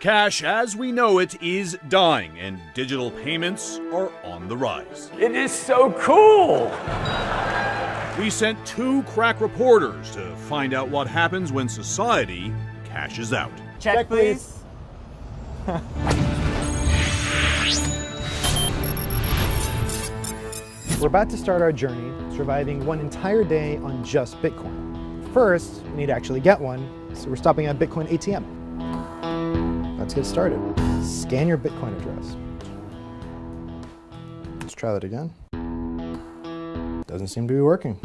Cash as we know it is dying, and digital payments are on the rise. It is so cool! We sent 2 crack reporters to find out what happens when society cashes out. Check please. We're about to start our journey, surviving one entire day on just Bitcoin. First, we need to actually get one, so we're stopping at Bitcoin ATM. Let's get started. Scan your Bitcoin address. Let's try that again. Doesn't seem to be working.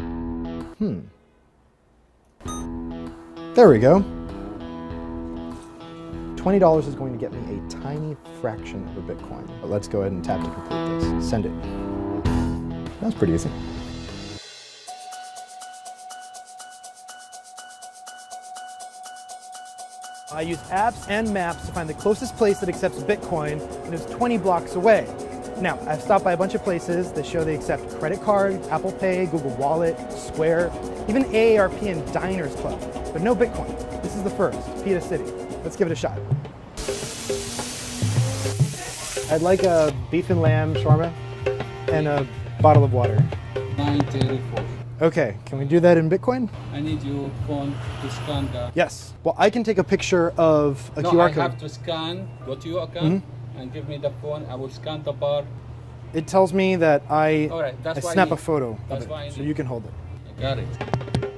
There we go. $20 is going to get me a tiny fraction of a Bitcoin. But let's go ahead and tap to complete this. Send it. That's pretty easy. I use apps and maps to find the closest place that accepts Bitcoin, and it's 20 blocks away. Now, I've stopped by a bunch of places that show they accept credit card, Apple Pay, Google Wallet, Square, even AARP and Diners Club, but no Bitcoin. This is the first, Pita City. Let's give it a shot. I'd like a beef and lamb shawarma and a bottle of water. 934. Okay, can we do that in Bitcoin? I need your phone to scan the... Yes. Well, I can take a picture of a QR code. I have to scan, go to your account, and give me the phone. I will scan the bar. It tells me that I that's snap a photo of that's it, why I so need- you can hold it. I got it.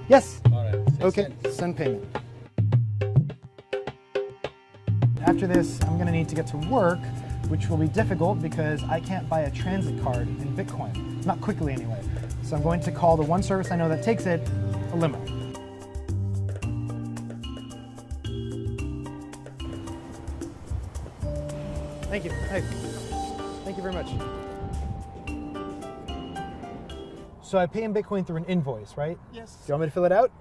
Yes. All right. Okay, send payment. After this, I'm gonna need to get to work, which will be difficult because I can't buy a transit card in Bitcoin. Not quickly anyway. So I'm going to call the one service I know that takes it, a limo. Thank you. Hey, thank you very much. So I pay in Bitcoin through an invoice, right? Yes. Do you want me to fill it out?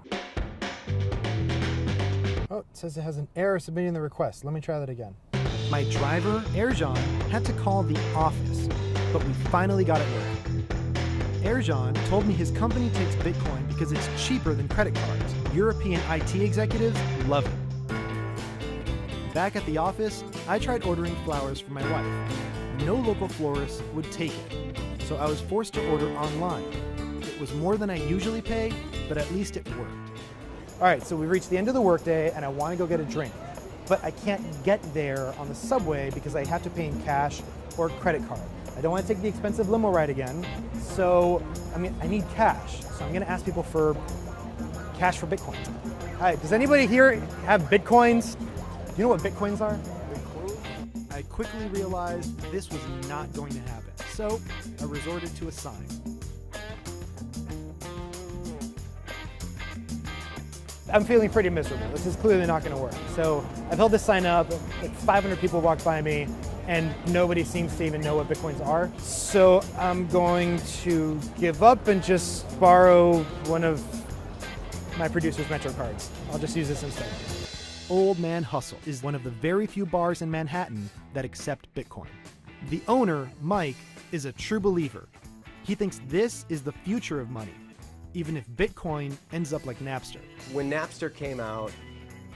Oh, it says it has an error submitting the request. Let me try that again. My driver, Erjan, had to call the office, but we finally got it working. Erjan told me his company takes Bitcoin because it's cheaper than credit cards. European IT executives love it. Back at the office, I tried ordering flowers for my wife. No local florist would take it, so I was forced to order online. It was more than I usually pay, but at least it worked. All right, so we've reached the end of the workday and I want to go get a drink, but I can't get there on the subway because I have to pay in cash or credit card. I don't want to take the expensive limo ride again, so I need cash. So I'm going to ask people for cash for Bitcoin. Hi, does anybody here have Bitcoins? Do you know what Bitcoins are? I quickly realized this was not going to happen, so I resorted to a sign. I'm feeling pretty miserable. This is clearly not going to work. So I've held this sign up, like 500 people walked by me, and nobody seems to even know what Bitcoins are. So I'm going to give up and just borrow one of my producer's Metro cards. I'll just use this instead. Old Man Hustle is one of the very few bars in Manhattan that accept Bitcoin. The owner, Mike, is a true believer. He thinks this is the future of money, even if Bitcoin ends up like Napster. When Napster came out,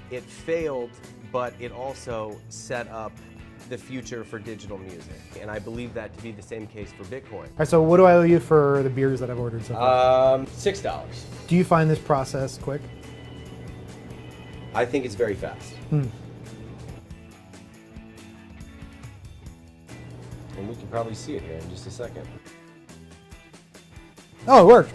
it failed, but it also set up the future for digital music. And I believe that to be the same case for Bitcoin. All right, so what do I owe you for the beers that I've ordered so far? $6. Do you find this process quick? I think it's very fast. And we can probably see it here in just a second. Oh, it worked.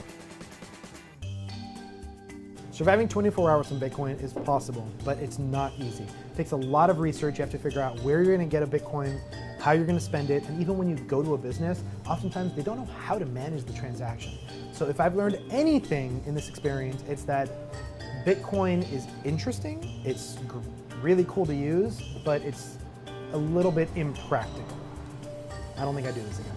Surviving 24 hours on Bitcoin is possible, but it's not easy. It takes a lot of research. You have to figure out where you're going to get a Bitcoin, how you're going to spend it, and even when you go to a business, oftentimes they don't know how to manage the transaction. So if I've learned anything in this experience, it's that Bitcoin is interesting, it's really cool to use, but it's a little bit impractical. I don't think I do this again.